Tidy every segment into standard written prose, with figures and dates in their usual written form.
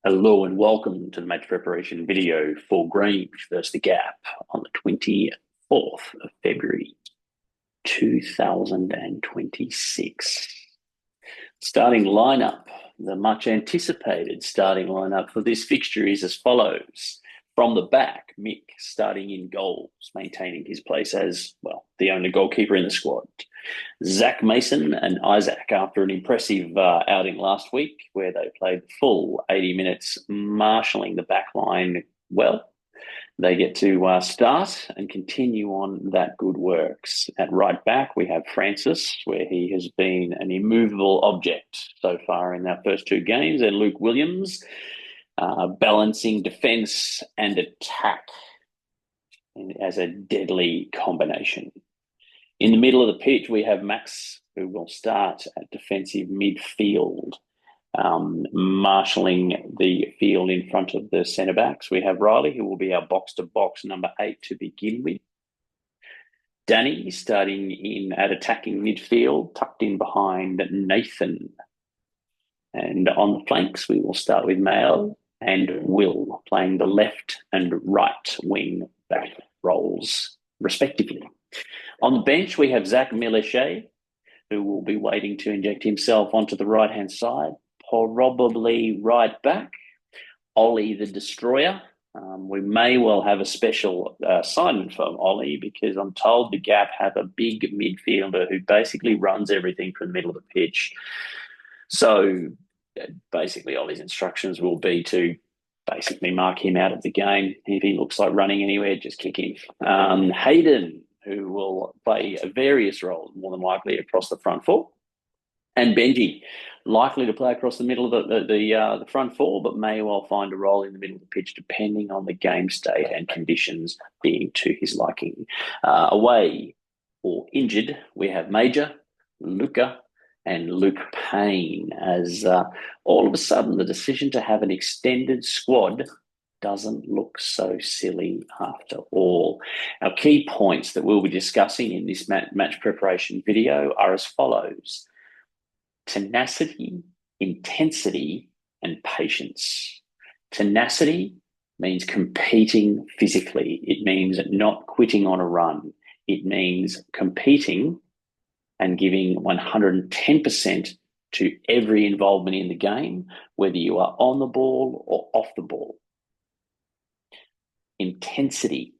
Hello and welcome to the match preparation video for Grange versus the Gap on the 24th of February 2026. Starting lineup. The much anticipated starting lineup for this fixture is as follows. From the back, Mick starting in goals, maintaining his place as, well, the only goalkeeper in the squad. Zach Mason and Isaac, after an impressive outing last week where they played the full 80 minutes, marshalling the back line well, they get to start and continue on that good works. At right back, we have Francis, where he has been an immovable object so far in our first two games, and Luke Williams, balancing defence and attack as a deadly combination. In the middle of the pitch, we have Max, who will start at defensive midfield, marshalling the field in front of the centre-backs. We have Riley, who will be our box-to-box number 8 to begin with. Danny starting in at attacking midfield, tucked in behind Nathan. And on the flanks, we will start with Mael and Will, playing the left and right wing back roles, respectively. On the bench, we have Zach Millichet, who will be waiting to inject himself onto the right-hand side, probably right back. Ollie the Destroyer. We may well have a special assignment for Ollie because I'm told the Gap have a big midfielder who basically runs everything from the middle of the pitch. So basically Ollie's instructions will be to basically mark him out of the game. If he looks like running anywhere, just kick him. Hayden, who will play various roles, more than likely across the front four. And Benji, likely to play across the middle of the front four, but may well find a role in the middle of the pitch, depending on the game state and conditions being to his liking. Away or injured, we have Major, Luca, and Luke Payne, as all of a sudden the decision to have an extended squad doesn't look so silly after all. Our key points that we'll be discussing in this match preparation video are as follows: tenacity, intensity, and patience. Tenacity means competing physically. It means not quitting on a run. It means competing and giving 110% to every involvement in the game, whether you are on the ball or off the ball. Intensity,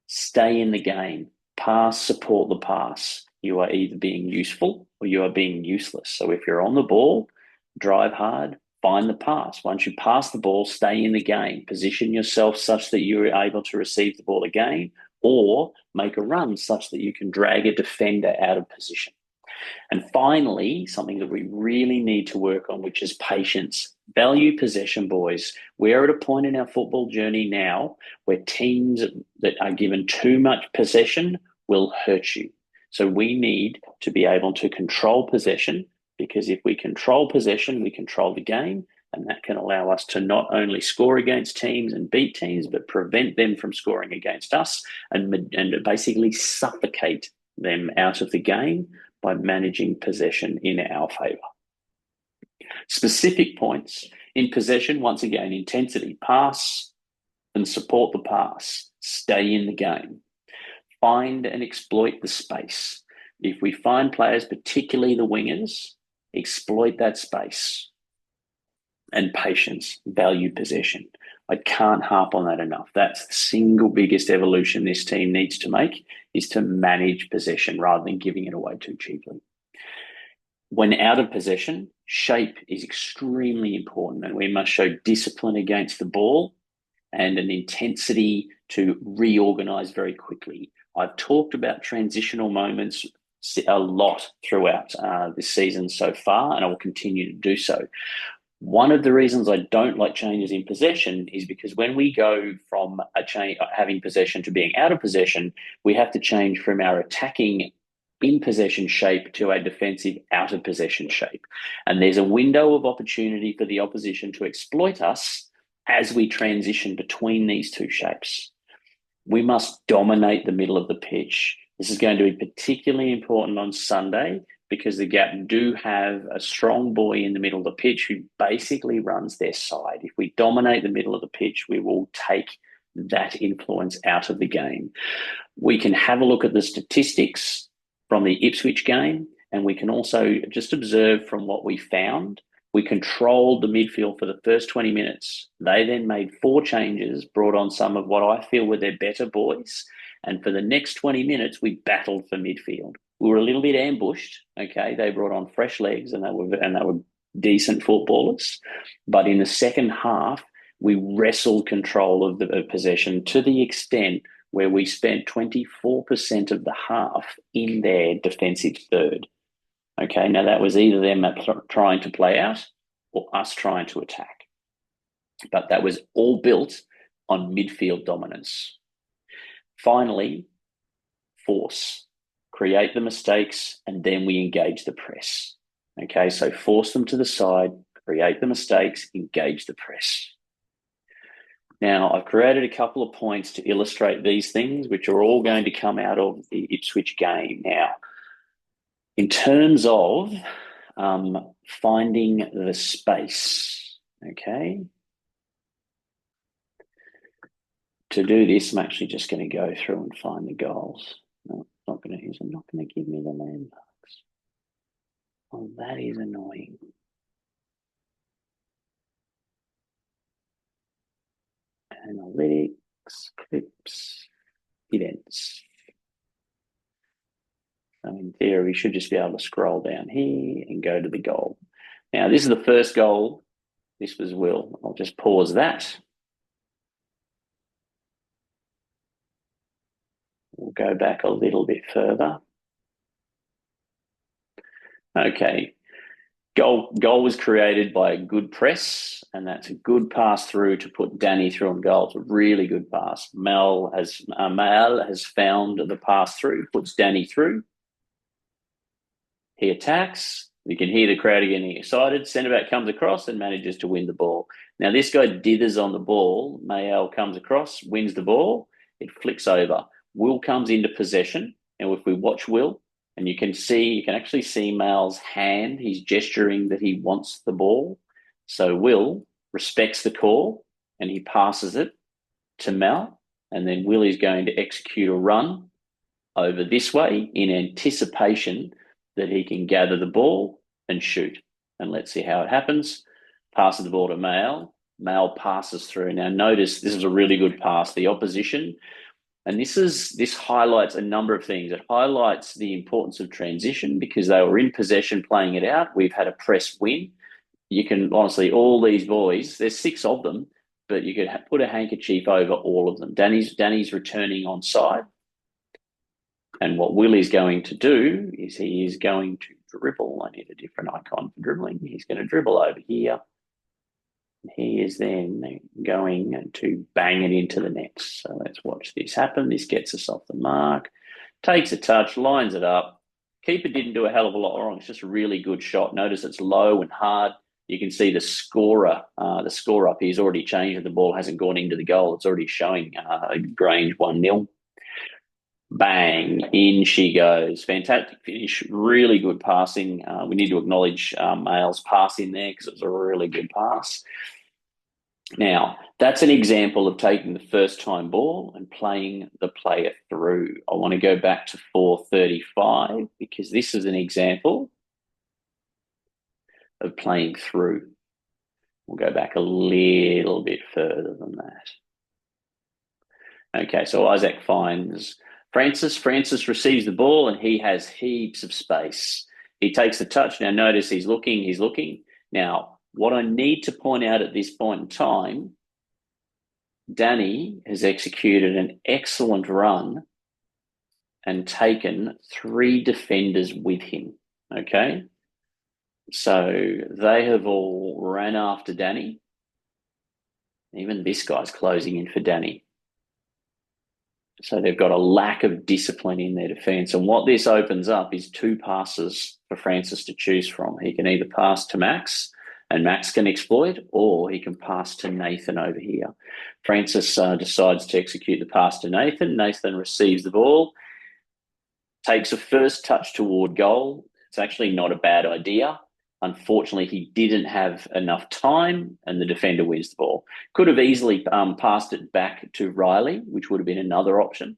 stay in the game, pass, support the pass. You are either being useful or you are being useless. So if you're on the ball, drive hard, find the pass. Once you pass the ball, stay in the game. Position yourself such that you're able to receive the ball again, or make a run such that you can drag a defender out of position. And finally, something that we really need to work on, which is patience. Value possession, boys. We're at a point in our football journey now where teams that are given too much possession will hurt you. So we need to be able to control possession, because if we control possession, we control the game, and that can allow us to not only score against teams and beat teams, but prevent them from scoring against us and basically suffocate them out of the game by managing possession in our favour. Specific points in possession, once again, intensity, pass and support the pass, stay in the game, find and exploit the space. If we find players, particularly the wingers, exploit that space. And patience, value possession. I can't harp on that enough. That's the single biggest evolution this team needs to make, is to manage possession rather than giving it away too cheaply. When out of possession, shape is extremely important, and we must show discipline against the ball and an intensity to reorganize very quickly. I've talked about transitional moments a lot throughout this season so far, and I will continue to do so. One of the reasons I don't like changes in possession is because when we go from having possession to being out of possession, we have to change from our attacking in possession shape to a defensive out of possession shape. And there's a window of opportunity for the opposition to exploit us as we transition between these two shapes. We must dominate the middle of the pitch. This is going to be particularly important on Sunday because the Gap do have a strong boy in the middle of the pitch who basically runs their side. If we dominate the middle of the pitch, we will take that influence out of the game. We can have a look at the statistics from the Ipswich game, and we can also just observe from what we found. We controlled the midfield for the first 20 minutes. They then made 4 changes, brought on some of what I feel were their better boys. And for the next 20 minutes, we battled for midfield. We were a little bit ambushed. Okay, they brought on fresh legs, and they were decent footballers. But in the second half, we wrestled control of the possession to the extent where we spent 24% of the half in their defensive third. Okay, now that was either them trying to play out or us trying to attack. But that was all built on midfield dominance. Finally, force. Create the mistakes, and then we engage the press. Okay, so force them to the side, create the mistakes, engage the press. Now, I've created a couple of points to illustrate these things, which are all going to come out of the Ipswich game. Now, in terms of finding the space, okay, to do this, I'm actually just going to go through and find the goals. No, not going to use. I'm not going to give me the landmarks. Oh, that is annoying. Analytics, clips, events. So in theory, we should just be able to scroll down here and go to the goal. Now, this is the first goal. This was Will. I'll just pause that. We'll go back a little bit further. Okay. Goal was created by a good press, and that's a good pass through to put Danny through on goal. It's a really good pass. Mal has found the pass through, puts Danny through. He attacks. You can hear the crowd getting excited. Centre-back comes across and manages to win the ball. Now, this guy dithers on the ball. Mayal comes across, wins the ball. It flicks over. Will comes into possession. And if we watch Will, and you can actually see Mal's hand. He's gesturing that he wants the ball. So Will respects the call and he passes it to Mal. And then Will is going to execute a run over this way in anticipation that he can gather the ball and shoot. And let's see how it happens. Passes the ball to Mal. Mal passes through. Now notice this is a really good pass. The opposition. And this highlights a number of things. It highlights the importance of transition because they were in possession playing it out. We've had a press win. You can honestly, all these boys, there's 6 of them, but you could put a handkerchief over all of them. Danny's returning on side. And what Will is going to do is he is going to dribble. I need a different icon for dribbling. He's going to dribble over here. He is then going to bang it into the net. So let's watch this happen. This gets us off the mark. Takes a touch, lines it up. Keeper didn't do a hell of a lot wrong. It's just a really good shot. Notice it's low and hard. You can see the scorer, the score up here has already changed. The ball hasn't gone into the goal. It's already showing Grange 1-0. Bang, in she goes. Fantastic finish, really good passing. We need to acknowledge Mayal's pass in there because it was a really good pass. Now, that's an example of taking the first time ball and playing the player through. I want to go back to 435 because this is an example of playing through. We'll go back a little bit further than that. Okay, so Isaac finds Francis. Francis receives the ball and he has heaps of space. He takes the touch. Now notice he's looking. Now, what I need to point out at this point in time, Danny has executed an excellent run and taken 3 defenders with him, okay? So they have all ran after Danny. Even this guy's closing in for Danny. So they've got a lack of discipline in their defence. And what this opens up is 2 passes for Francis to choose from. He can either pass to Max, and Max can exploit, or he can pass to Nathan over here. Francis decides to execute the pass to Nathan. Nathan receives the ball, takes a first touch toward goal, It's actually not a bad idea. Unfortunately, he didn't have enough time, and the defender wins the ball. Could have easily passed it back to Riley, which would have been another option.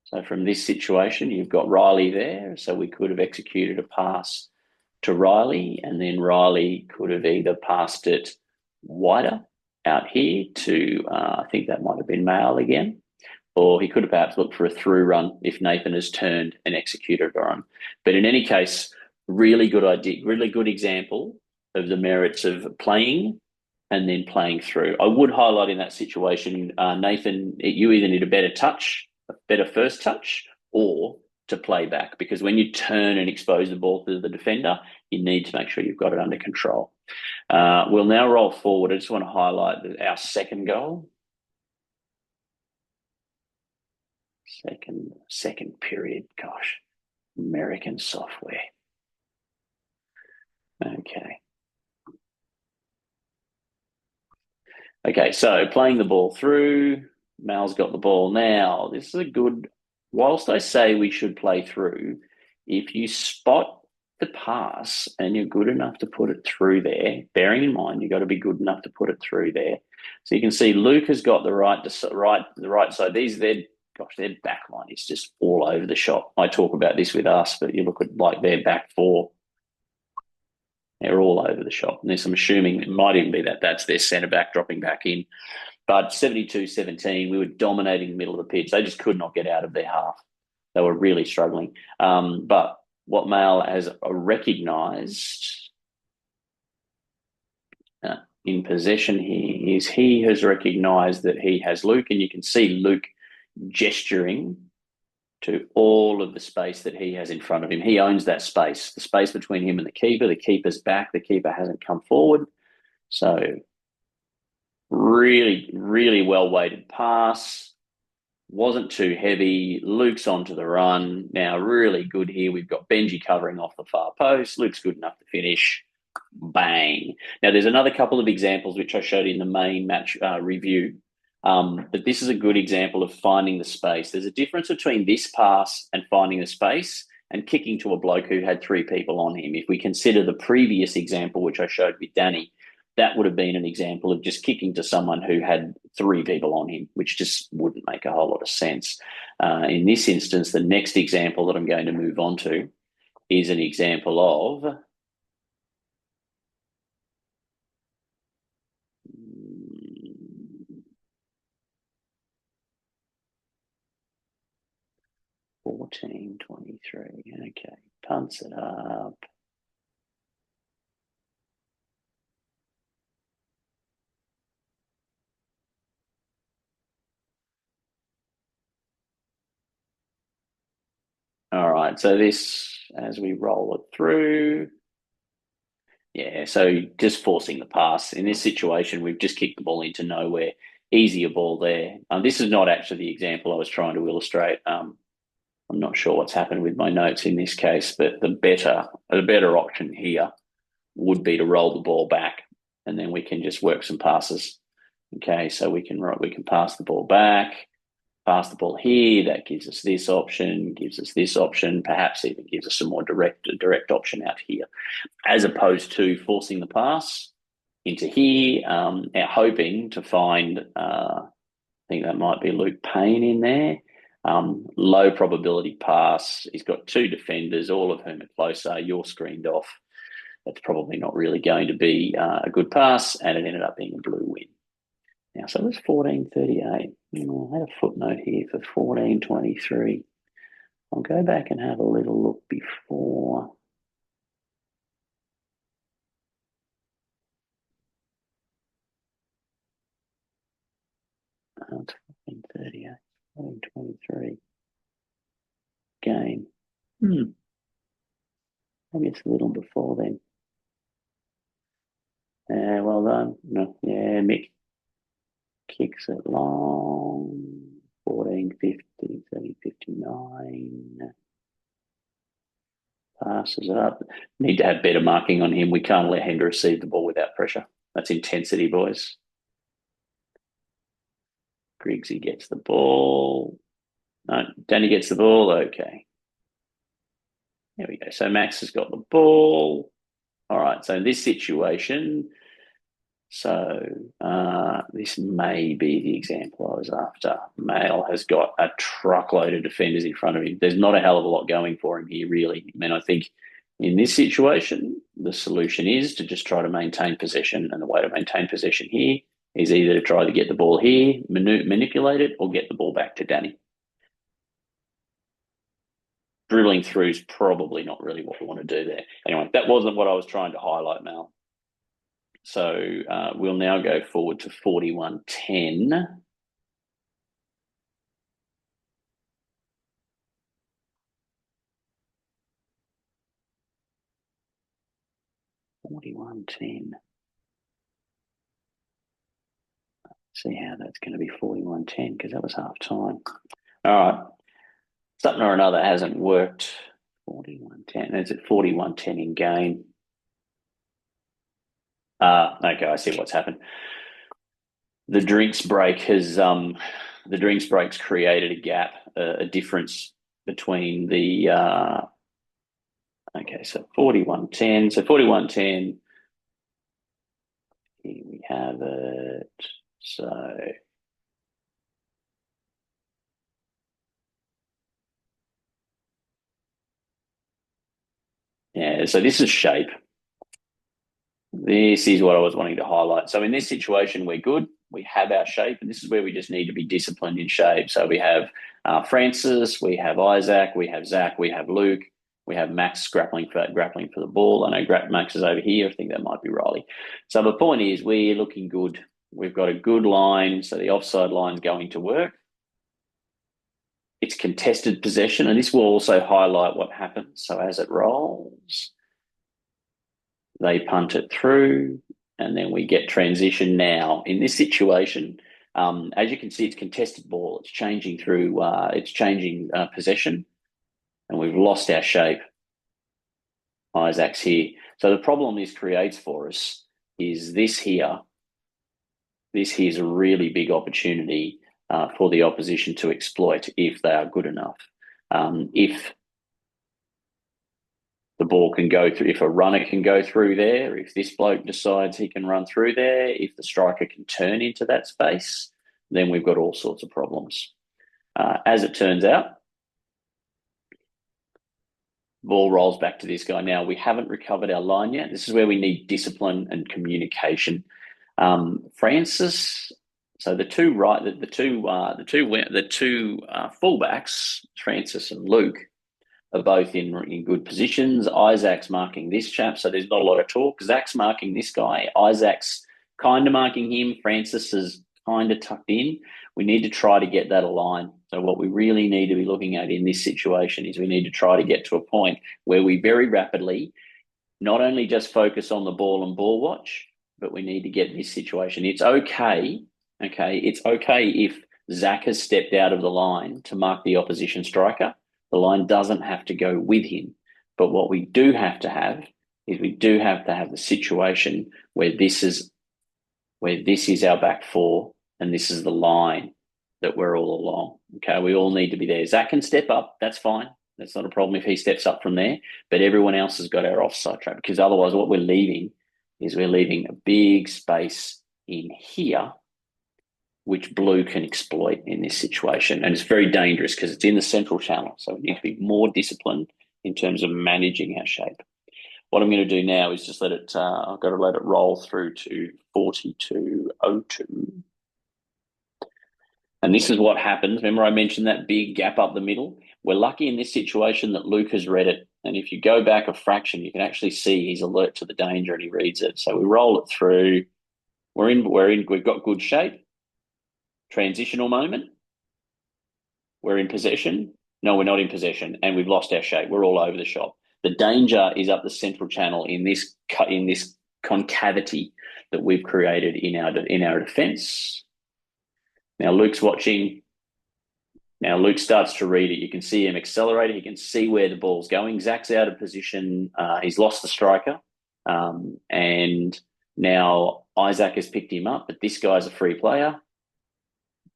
So from this situation, you've got Riley there. So we could have executed a pass to Riley, and then Riley could have either passed it wider out here to, I think that might have been Mail again, or he could have perhaps looked for a through run if Nathan has turned and executed a run. But in any case, really good idea, really good example of the merits of playing and then playing through. I would highlight in that situation, Nathan, you either need a better touch, a better first touch, or to play back, because when you turn and expose the ball to the defender, you need to make sure you've got it under control. We'll now roll forward. I just want to highlight our second goal. Second period. Gosh, American software. Okay, so playing the ball through. Mal's got the ball now. This is a good, whilst I say we should play through, if you spot the pass and you're good enough to put it through there, bearing in mind you've got to be good enough to put it through there. So you can see Luke has got the right side. Their back line is just all over the shop. I talk about this with us, but you look at like their back four. They're all over the shop. And I'm assuming it might even be that that's their centre back dropping back in. But 72-17, we were dominating the middle of the pitch. They just could not get out of their half. They were really struggling. But what Mal has recognised in possession here is he has recognised that he has Luke, and you can see Luke gesturing to all of the space that he has in front of him. He owns that space, the space between him and the keeper. The keeper's back. The keeper hasn't come forward. So really, really well-weighted pass. Wasn't too heavy. Luke's onto the run. Now really good here. We've got Benji covering off the far post. Luke's good enough to finish. Bang. Now there's another couple of examples which I showed in the main match review. But this is a good example of finding the space. There's a difference between this pass and finding the space and kicking to a bloke who had three people on him. If we consider the previous example, which I showed with Danny, that would have been an example of just kicking to someone who had three people on him, which just wouldn't make a whole lot of sense. In this instance, the next example that I'm going to move on to is an example of 14-23. Okay, punts it up. All right, so this, as we roll it through, yeah, so just forcing the pass. In this situation, we've just kicked the ball into nowhere. Easier ball there. This is not actually the example I was trying to illustrate. I'm not sure what's happened with my notes in this case, but the better option here would be to roll the ball back, and then we can just work some passes. Okay, so we can pass the ball back, pass the ball here. That gives us this option, perhaps even gives us some more direct option out here, as opposed to forcing the pass into here, hoping to find, I think that might be Luke Payne in there. Low probability pass. He's got two defenders, all of whom are closer. You're screened off. That's probably not really going to be a good pass, and it ended up being a blue win. Now, so it was 14-38. I had a footnote here for 14-23. I'll go back and have a little look before. It's 14-38, 14-23. Game. Maybe it's a little before then. Well done. No, yeah, Mick kicks it long. 14-50, 30-59. Passes it up. Need to have better marking on him. We can't let him receive the ball without pressure. That's intensity, boys. Griggsy gets the ball. No, Danny gets the ball. Okay. There we go. So Max has got the ball. All right, so in this situation, this may be the example I was after. Male has got a truckload of defenders in front of him. There's not a hell of a lot going for him here, really. I mean, I think in this situation, the solution is to just try to maintain possession. And the way to maintain possession here is either to try to get the ball here, manipulate it, or get the ball back to Danny. Dribbling through is probably not really what we want to do there. Anyway, that wasn't what I was trying to highlight, Mal. So we'll now go forward to 41-10. See how that's going to be 41-10 because that was half time. All right. Something or another hasn't worked. 41-10. It's at 41-10 in game. Okay, I see what's happened. The drinks break's created a gap, a difference between the okay, so 41-10. So 41-10. Here we have it. So yeah, so this is shape. This is what I was wanting to highlight. So in this situation, we're good. We have our shape, and this is where we just need to be disciplined in shape. So we have Francis, we have Isaac, we have Zach, we have Luke, we have Max grappling for the ball. I know Max is over here. I think that might be Riley. So the point is we're looking good. We've got a good line, so the offside line's going to work. It's contested possession, and this will also highlight what happens. So as it rolls, they punt it through, and then we get transition now. In this situation, as you can see, it's contested ball. It's changing through, possession, and we've lost our shape. Isaac's here. So the problem this creates for us is this here. This here is a really big opportunity for the opposition to exploit if they are good enough. If the ball can go through, if a runner can go through there, if this bloke decides he can run through there, if the striker can turn into that space, then we've got all sorts of problems. As it turns out, ball rolls back to this guy. Now, we haven't recovered our line yet. This is where we need discipline and communication. Francis, so the two fullbacks, Francis and Luke, are both in good positions. Isaac's marking this chap, so there's not a lot of talk. Zach's marking this guy. Isaac's kind of marking him. Francis is kind of tucked in. We need to try to get that aligned. So what we really need to be looking at in this situation is we need to try to get to a point where we very rapidly not only just focus on the ball and ball watch, but we need to get this situation. It's okay, it's okay if Zach has stepped out of the line to mark the opposition striker. The line doesn't have to go with him. But what we do have to have is we do have to have the situation where this is our back four and this is the line that we're all along. Okay, we all need to be there. Zach can step up. That's fine. That's not a problem if he steps up from there. But everyone else has got our offside trap because otherwise what we're leaving is we're leaving a big space in here which blue can exploit in this situation. And it's very dangerous because it's in the central channel. So we need to be more disciplined in terms of managing our shape. What I'm going to do now is just let it, I've got to let it roll through to 42.02. And this is what happens. Remember I mentioned that big gap up the middle? We're lucky in this situation that Luke has read it. And if you go back a fraction, you can actually see he's alert to the danger and he reads it. So we roll it through. We've got good shape. Transitional moment. We're in possession. No, we're not in possession, and we've lost our shape. We're all over the shop. The danger is up the central channel in this concavity that we've created in our defence. Now Luke's watching. Now Luke starts to read it. You can see him accelerating. He can see where the ball's going. Zach's out of position. He's lost the striker, and now Isaac has picked him up. But this guy's a free player.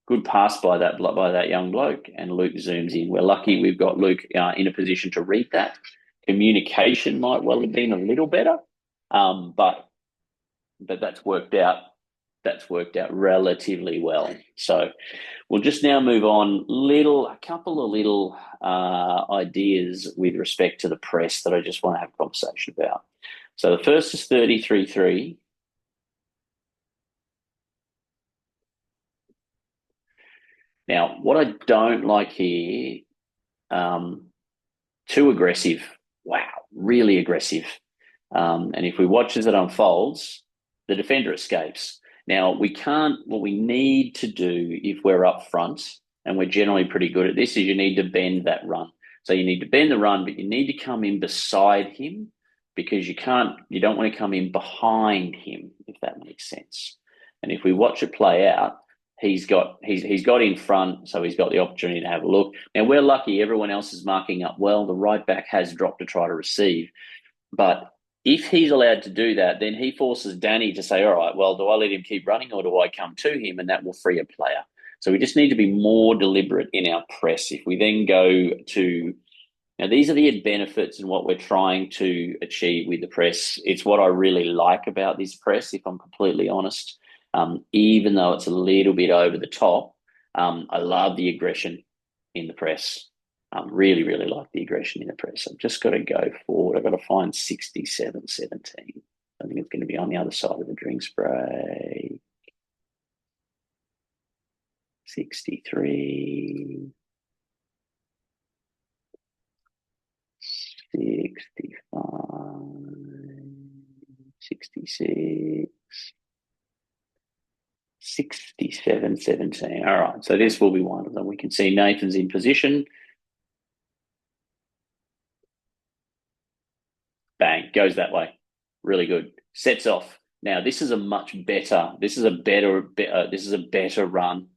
Good pass by that young bloke, and Luke zooms in. We're lucky we've got Luke in a position to read that. Communication might well have been a little better, but that's worked out. That's worked out relatively well. So we'll just now move on. A couple of little ideas with respect to the press that I just want to have a conversation about. So the first is 33-3. Now, what I don't like here, too aggressive. Wow, really aggressive. And if we watch as it unfolds, the defender escapes. Now, what we need to do if we're up front, and we're generally pretty good at this, is you need to bend that run. So you need to bend the run, but you need to come in beside him because you don't want to come in behind him, if that makes sense. And if we watch it play out, he's got in front, so he's got the opportunity to have a look. Now, we're lucky everyone else is marking up well. The right back has dropped to try to receive. But if he's allowed to do that, then he forces Danny to say, all right, well, do I let him keep running or do I come to him? And that will free a player. So we just need to be more deliberate in our press. If we then go to, now these are the benefits and what we're trying to achieve with the press. It's what I really like about this press, if I'm completely honest. Even though it's a little bit over the top, I love the aggression in the press. Really, really like the aggression in the press. I've just got to go forward. I've got to find 67-17. I think it's going to be on the other side of the drink spray. 63. 65. 66. 67-17. All right, so this will be one of them. We can see Nathan's in position. Bang, goes that way. Really good. Sets off. Now, this is a better run,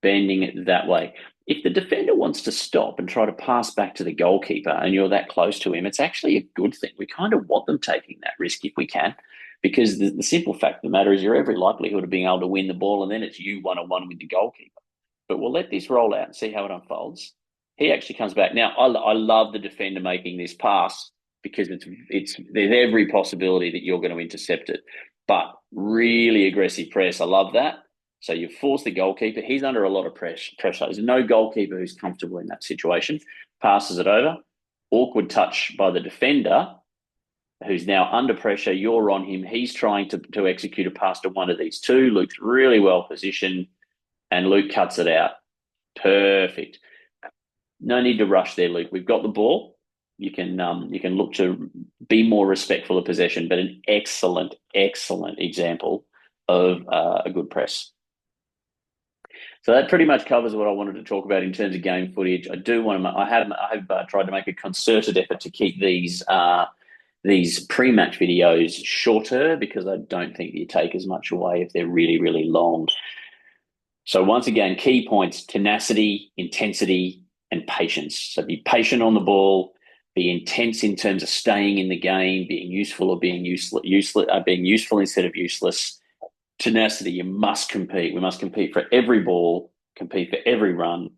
bending it that way. If the defender wants to stop and try to pass back to the goalkeeper and you're that close to him, it's actually a good thing. We kind of want them taking that risk if we can, because the simple fact of the matter is you're every likelihood of being able to win the ball, and then it's you one-on-one with the goalkeeper. But we'll let this roll out and see how it unfolds. He actually comes back. Now, I love the defender making this pass because there's every possibility that you're going to intercept it. But really aggressive press, I love that. So you force the goalkeeper. He's under a lot of pressure. There's no goalkeeper who's comfortable in that situation. Passes it over. Awkward touch by the defender, who's now under pressure. You're on him. He's trying to execute a pass to one of these two. Luke's really well positioned, and Luke cuts it out. Perfect. No need to rush there, Luke. We've got the ball. You can look to be more respectful of possession, but an excellent example of a good press. So that pretty much covers what I wanted to talk about in terms of game footage. I have tried to make a concerted effort to keep these pre-match videos shorter because I don't think you take as much away if they're really, really long. So once again, key points: tenacity, intensity, and patience. So be patient on the ball, be intense in terms of staying in the game, being useful or being being useful instead of useless. Tenacity, you must compete. We must compete for every ball, compete for every run,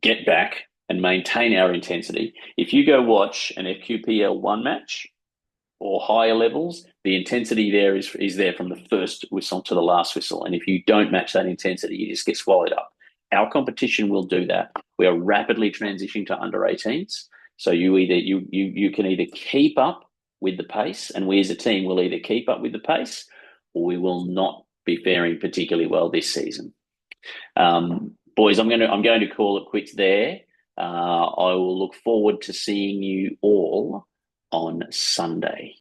get back and maintain our intensity. If you go watch an FQPL1 match or higher levels, the intensity there is there from the first whistle to the last whistle. And if you don't match that intensity, you just get swallowed up. Our competition will do that. We are rapidly transitioning to under 18s. So you can either keep up with the pace, and we as a team will either keep up with the pace, or we will not be faring particularly well this season. Boys, I'm going to call it quits there. I will look forward to seeing you all on Sunday.